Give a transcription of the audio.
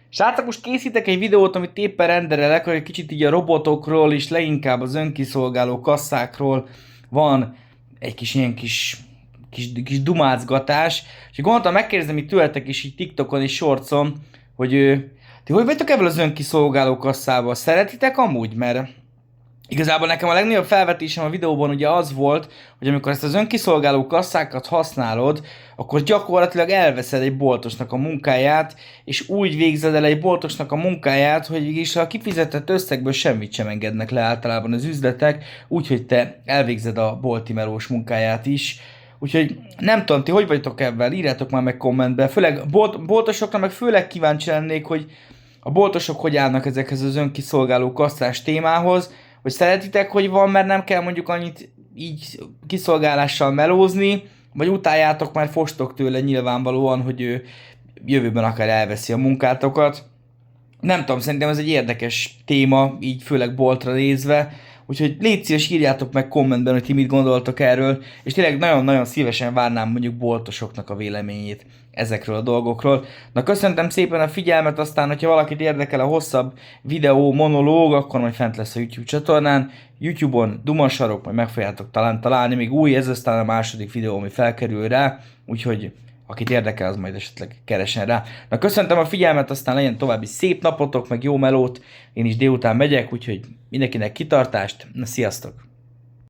Srácok, most készítek egy videót, amit éppen rendelek, hogy egy kicsit így a robotokról és leginkább az önkiszolgáló kasszákról van egy kis ilyen kis dumácgatás. És gondoltam, megkérdezem itt tőletek is így TikTokon és Shortson, hogy ti hogy vagytok ebből az önkiszolgáló kasszával? Szeretitek amúgy? Mert igazából nekem a legnagyobb felvetésem a videóban ugye az volt, hogy amikor ezt az önkiszolgáló kasszákat használod, akkor gyakorlatilag elveszed egy boltosnak a munkáját, és úgy végzed el egy boltosnak a munkáját, hogy is a kifizetett összegből semmit sem engednek le általában az üzletek, úgyhogy te elvégzed a bolti melós munkáját is. Úgyhogy nem tudom, ti hogy vagytok ebben, írjátok már meg kommentbe, főleg boltosokra meg főleg kíváncsi lennék, hogy a boltosok hogy állnak ezekhez az önkiszolgáló kasszás témához, hogy szeretitek, hogy van, mert nem kell mondjuk annyit így kiszolgálással melózni, vagy utáljátok, már fostok tőle nyilvánvalóan, hogy ő jövőben akár elveszi a munkátokat. Nem tudom, szerintem ez egy érdekes téma, így főleg boltra nézve, úgyhogy légy szíves, írjátok meg kommentben, hogy ti mit gondoltok erről, és tényleg nagyon-nagyon szívesen várnám mondjuk boltosoknak a véleményét ezekről a dolgokról. Na köszöntem szépen a figyelmet, aztán, hogyha valakit érdekel a hosszabb videó, monológ, akkor majd fent lesz a YouTube csatornán, YouTube-on Dumasarok, majd meg fogjátok talán találni, még új, ez aztán a második videó, ami felkerül rá, úgyhogy akit érdekel, az majd esetleg keresen rá. Na köszöntem a figyelmet, aztán legyen további szép napotok, meg jó melót. Én is délután megyek, úgyhogy mindenkinek kitartást. Na sziasztok!